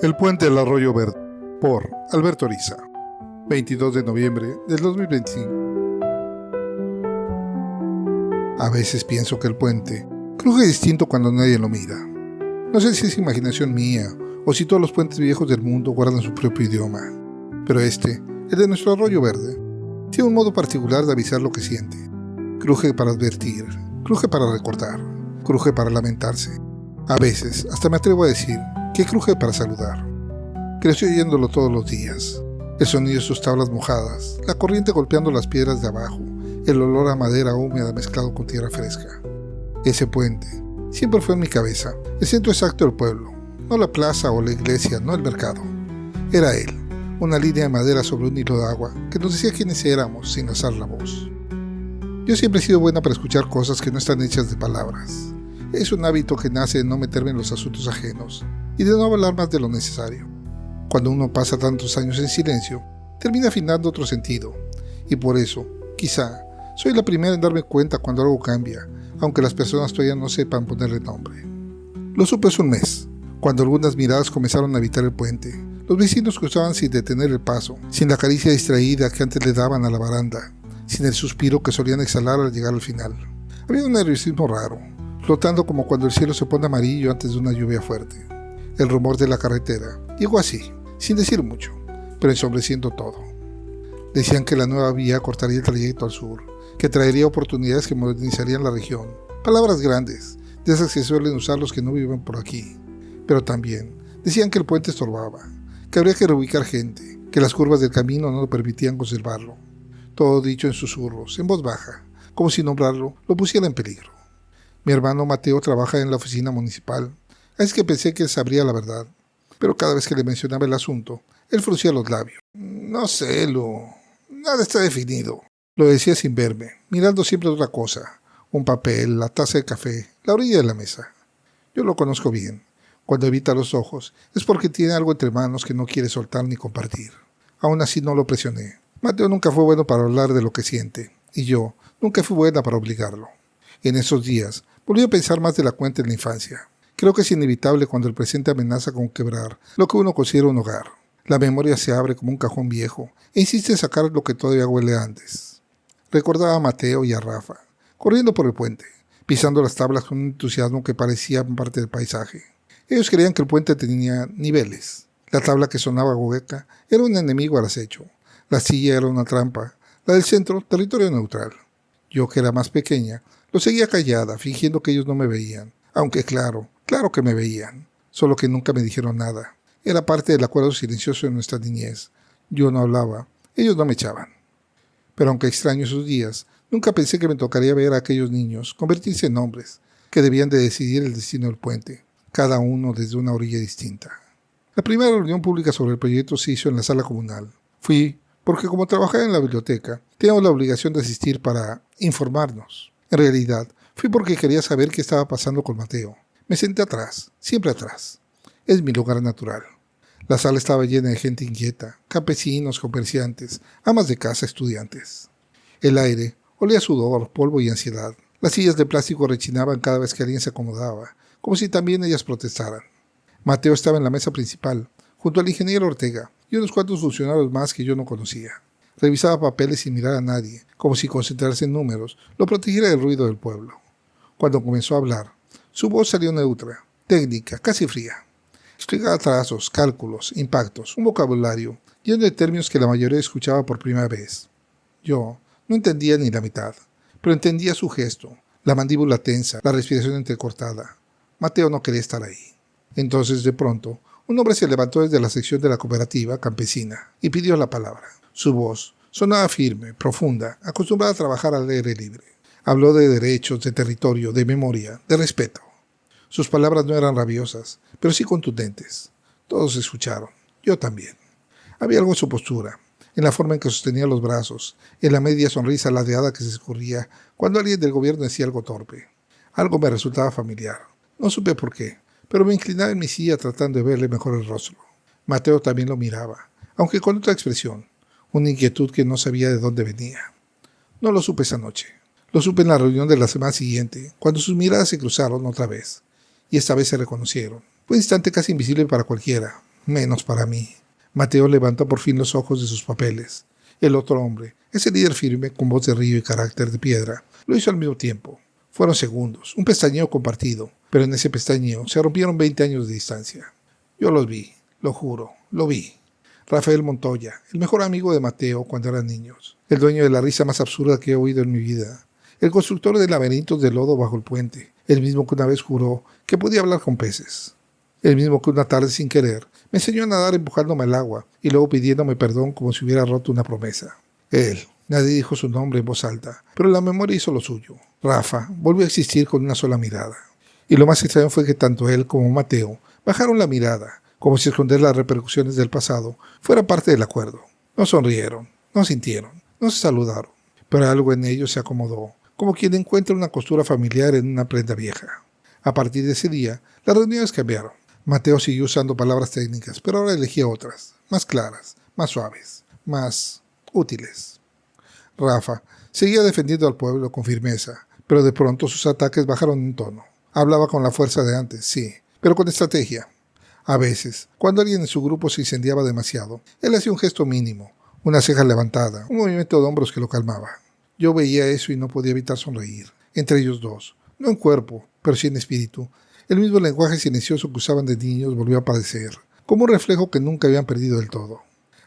El puente del Arroyo Verde, por Alberto Ariza, 22 de noviembre del 2025. A veces pienso que el puente cruje distinto cuando nadie lo mira. No sé si es imaginación mía o si todos los puentes viejos del mundo guardan su propio idioma, pero el de nuestro Arroyo Verde, tiene un modo particular de avisar lo que siente. Cruje para advertir, cruje para recordar, cruje para lamentarse. A veces hasta me atrevo a decir que cruje para saludar. Crecí oyéndolo todos los días. El sonido de sus tablas mojadas, la corriente golpeando las piedras de abajo, el olor a madera húmeda mezclado con tierra fresca. Ese puente siempre fue en mi cabeza, el centro exacto del pueblo, no la plaza o la iglesia, no el mercado. Era él, una línea de madera sobre un hilo de agua que nos decía quiénes éramos sin alzar la voz. Yo siempre he sido buena para escuchar cosas que no están hechas de palabras. Es un hábito que nace de no meterme en los asuntos ajenos y de no hablar más de lo necesario. Cuando uno pasa tantos años en silencio, termina afinando otro sentido, y por eso, quizá, soy la primera en darme cuenta cuando algo cambia, aunque las personas todavía no sepan ponerle nombre. Lo supe hace un mes, cuando algunas miradas comenzaron a habitar el puente. Los vecinos cruzaban sin detener el paso, sin la caricia distraída que antes le daban a la baranda, sin el suspiro que solían exhalar al llegar al final. Había un nerviosismo raro, flotando como cuando el cielo se pone amarillo antes de una lluvia fuerte. El rumor de la carretera llegó así, sin decir mucho, pero ensombreciendo todo. Decían que la nueva vía cortaría el trayecto al sur, que traería oportunidades que modernizarían la región. Palabras grandes, de esas que suelen usar los que no viven por aquí. Pero también decían que el puente estorbaba, que habría que reubicar gente, que las curvas del camino no lo permitían conservarlo. Todo dicho en susurros, en voz baja, como si nombrarlo lo pusiera en peligro. Mi hermano Mateo trabaja en la oficina municipal. Es que pensé que él sabría la verdad, pero cada vez que le mencionaba el asunto, él fruncía los labios. No sé, nada está definido. Lo decía sin verme, mirando siempre otra cosa, un papel, la taza de café, la orilla de la mesa. Yo lo conozco bien. Cuando evita los ojos, es porque tiene algo entre manos que no quiere soltar ni compartir. Aún así no lo presioné. Mateo nunca fue bueno para hablar de lo que siente, y yo nunca fui buena para obligarlo. En esos días, volví a pensar más de la cuenta en la infancia. Creo que es inevitable cuando el presente amenaza con quebrar lo que uno considera un hogar. La memoria se abre como un cajón viejo e insiste en sacar lo que todavía huele antes. Recordaba a Mateo y a Rafa, corriendo por el puente, pisando las tablas con un entusiasmo que parecía parte del paisaje. Ellos creían que el puente tenía niveles. La tabla que sonaba hueca era un enemigo al acecho. La silla era una trampa. La del centro, territorio neutral. Yo, que era más pequeña, lo seguía callada, fingiendo que ellos no me veían. Aunque claro que me veían, solo que nunca me dijeron nada. Era parte del acuerdo silencioso de nuestra niñez. Yo no hablaba, ellos no me echaban. Pero aunque extraño esos días, nunca pensé que me tocaría ver a aquellos niños convertirse en hombres, que debían de decidir el destino del puente, cada uno desde una orilla distinta. La primera reunión pública sobre el proyecto se hizo en la sala comunal. Fui porque, como trabajaba en la biblioteca, teníamos la obligación de asistir para informarnos. En realidad, fui porque quería saber qué estaba pasando con Mateo. Me senté atrás, siempre atrás. Es mi lugar natural. La sala estaba llena de gente inquieta, campesinos, comerciantes, amas de casa, estudiantes. El aire olía a sudor, polvo y ansiedad. Las sillas de plástico rechinaban cada vez que alguien se acomodaba, como si también ellas protestaran. Mateo estaba en la mesa principal, junto al ingeniero Ortega y unos cuantos funcionarios más que yo no conocía. Revisaba papeles sin mirar a nadie, como si concentrarse en números lo protegiera del ruido del pueblo. Cuando comenzó a hablar, su voz salió neutra, técnica, casi fría. Explicaba trazos, cálculos, impactos, un vocabulario lleno de términos que la mayoría escuchaba por primera vez. Yo no entendía ni la mitad, pero entendía su gesto, la mandíbula tensa, la respiración entrecortada. Mateo no quería estar ahí. Entonces, de pronto, un hombre se levantó desde la sección de la cooperativa campesina y pidió la palabra. Su voz sonaba firme, profunda, acostumbrada a trabajar al aire libre. Habló de derechos, de territorio, de memoria, de respeto. Sus palabras no eran rabiosas, pero sí contundentes. Todos escucharon, yo también. Había algo en su postura, en la forma en que sostenía los brazos, en la media sonrisa ladeada que se escurría cuando alguien del gobierno decía algo torpe. Algo me resultaba familiar. No supe por qué, pero me inclinaba en mi silla tratando de verle mejor el rostro. Mateo también lo miraba, aunque con otra expresión, una inquietud que no sabía de dónde venía. No lo supe esa noche. Lo supe en la reunión de la semana siguiente, cuando sus miradas se cruzaron otra vez, y esta vez se reconocieron. Fue un instante casi invisible para cualquiera, menos para mí. Mateo levanta por fin los ojos de sus papeles. El otro hombre, ese líder firme con voz de río y carácter de piedra, lo hizo al mismo tiempo. Fueron segundos, un pestañeo compartido, pero en ese pestañeo se rompieron 20 años de distancia. Yo los vi, lo juro, lo vi. Rafael Montoya, el mejor amigo de Mateo cuando eran niños, el dueño de la risa más absurda que he oído en mi vida, el constructor de laberintos de lodo bajo el puente, el mismo que una vez juró que podía hablar con peces, el mismo que una tarde sin querer me enseñó a nadar empujándome al agua y luego pidiéndome perdón como si hubiera roto una promesa. Él, nadie dijo su nombre en voz alta, pero la memoria hizo lo suyo. Rafa volvió a existir con una sola mirada. Y lo más extraño fue que tanto él como Mateo bajaron la mirada, como si esconder las repercusiones del pasado fuera parte del acuerdo. No sonrieron, no sintieron, no se saludaron, pero algo en ellos se acomodó, como quien encuentra una costura familiar en una prenda vieja. A partir de ese día, las reuniones cambiaron. Mateo siguió usando palabras técnicas, pero ahora elegía otras, más claras, más suaves, más útiles. Rafa seguía defendiendo al pueblo con firmeza, pero de pronto sus ataques bajaron en tono. Hablaba con la fuerza de antes, sí, pero con estrategia. A veces, cuando alguien en su grupo se incendiaba demasiado, él hacía un gesto mínimo, una ceja levantada, un movimiento de hombros que lo calmaba. Yo veía eso y no podía evitar sonreír. Entre ellos dos, no en cuerpo, pero sí en espíritu, el mismo lenguaje silencioso que usaban de niños volvió a aparecer, como un reflejo que nunca habían perdido del todo.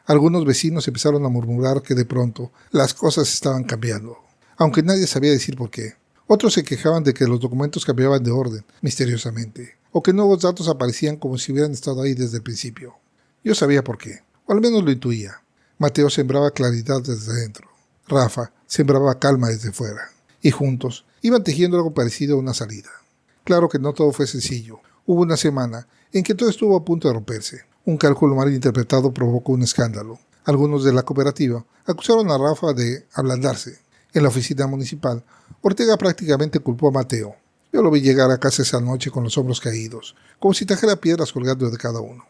Algunos vecinos empezaron a murmurar que de pronto las cosas estaban cambiando, aunque nadie sabía decir por qué. Otros se quejaban de que los documentos cambiaban de orden, misteriosamente, o que nuevos datos aparecían como si hubieran estado ahí desde el principio. Yo sabía por qué, o al menos lo intuía. Mateo sembraba claridad desde dentro. Rafa sembraba calma desde fuera. Y juntos iban tejiendo algo parecido a una salida. Claro que no todo fue sencillo. Hubo una semana en que todo estuvo a punto de romperse. Un cálculo mal interpretado provocó un escándalo. Algunos de la cooperativa acusaron a Rafa de ablandarse. En la oficina municipal, Ortega prácticamente culpó a Mateo. Yo lo vi llegar a casa esa noche con los hombros caídos, como si trajera piedras colgando de cada uno.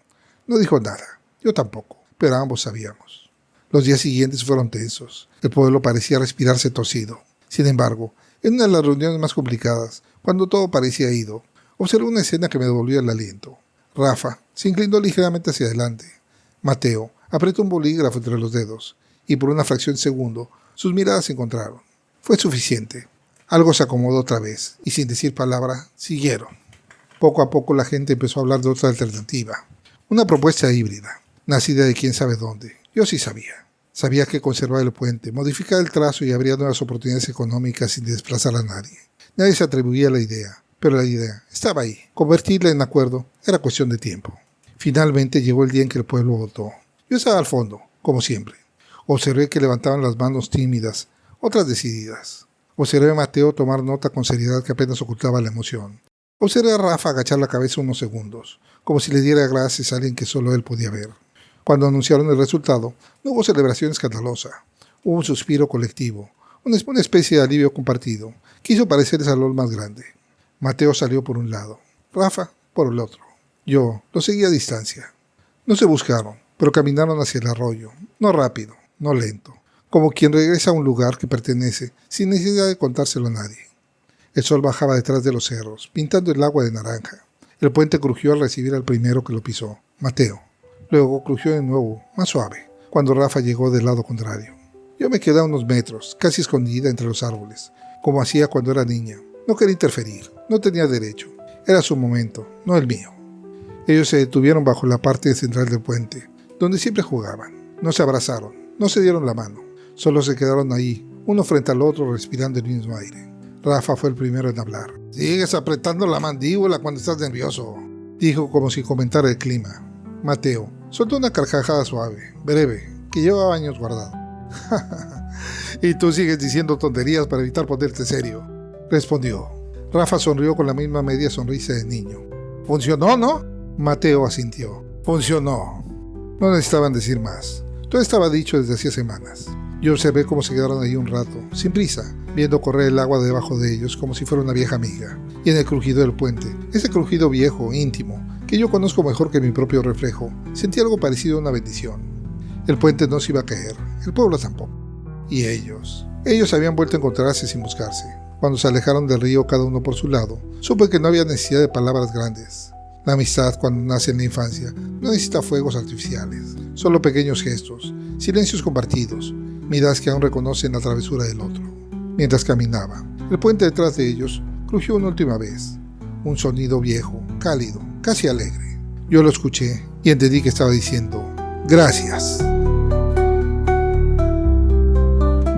No dijo nada, yo tampoco, pero ambos sabíamos. Los días siguientes fueron tensos. El pueblo parecía respirarse torcido. Sin embargo, en una de las reuniones más complicadas, cuando todo parecía ido, observé una escena que me devolvió el aliento. Rafa se inclinó ligeramente hacia adelante. Mateo apretó un bolígrafo entre los dedos, y por una fracción de segundo, sus miradas se encontraron. Fue suficiente. Algo se acomodó otra vez, y sin decir palabra, siguieron. Poco a poco la gente empezó a hablar de otra alternativa. Una propuesta híbrida, nacida de quién sabe dónde. Yo sí sabía. Sabía que conservar el puente, modificar el trazo y habría nuevas oportunidades económicas sin desplazar a nadie. Nadie se atribuía a la idea, pero la idea estaba ahí. Convertirla en acuerdo era cuestión de tiempo. Finalmente llegó el día en que el pueblo votó. Yo estaba al fondo, como siempre. Observé que levantaban las manos tímidas, otras decididas. Observé a Mateo tomar nota con seriedad que apenas ocultaba la emoción. Observé a Rafa agachar la cabeza unos segundos, como si le diera gracias a alguien que solo él podía ver. Cuando anunciaron el resultado, no hubo celebración escandalosa. Hubo un suspiro colectivo, una especie de alivio compartido, que hizo parecer el salón más grande. Mateo salió por un lado, Rafa por el otro. Yo lo seguí a distancia. No se buscaron, pero caminaron hacia el arroyo, no rápido, no lento, como quien regresa a un lugar que pertenece sin necesidad de contárselo a nadie. El sol bajaba detrás de los cerros, pintando el agua de naranja. El puente crujió al recibir al primero que lo pisó, Mateo. Luego crujió de nuevo, más suave, cuando Rafa llegó del lado contrario. Yo me quedé a unos metros, casi escondida entre los árboles, como hacía cuando era niña. No quería interferir, no tenía derecho. Era su momento, no el mío. Ellos se detuvieron bajo la parte central del puente, donde siempre jugaban. No se abrazaron, no se dieron la mano. Solo se quedaron ahí, uno frente al otro respirando el mismo aire. Rafa fue el primero en hablar. «Sigues apretando la mandíbula cuando estás nervioso», dijo como si comentara el clima. Mateo soltó una carcajada suave, breve, que llevaba años guardado. «Y tú sigues diciendo tonterías para evitar ponerte serio», respondió. Rafa sonrió con la misma media sonrisa de niño. «¿Funcionó, no?» Mateo asintió. «Funcionó». No necesitaban decir más. Todo estaba dicho desde hacía semanas. Yo observé cómo se quedaron ahí un rato, sin prisa, viendo correr el agua debajo de ellos como si fuera una vieja amiga. Y en el crujido del puente, ese crujido viejo, íntimo, que yo conozco mejor que mi propio reflejo, sentí algo parecido a una bendición. El puente no se iba a caer, el pueblo tampoco. Y ellos habían vuelto a encontrarse sin buscarse. Cuando se alejaron del río cada uno por su lado, supe que no había necesidad de palabras grandes. La amistad, cuando nace en la infancia, no necesita fuegos artificiales, solo pequeños gestos, silencios compartidos, miradas que aún reconocen la travesura del otro. Mientras caminaba, el puente detrás de ellos crujió una última vez. Un sonido viejo, cálido, casi alegre. Yo lo escuché y entendí que estaba diciendo gracias.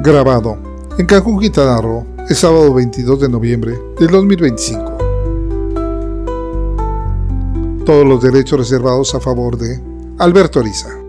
Grabado en Cancún, Quintana Roo, el sábado 22 de noviembre del 2025. Todos los derechos reservados a favor de Alberto Ariza.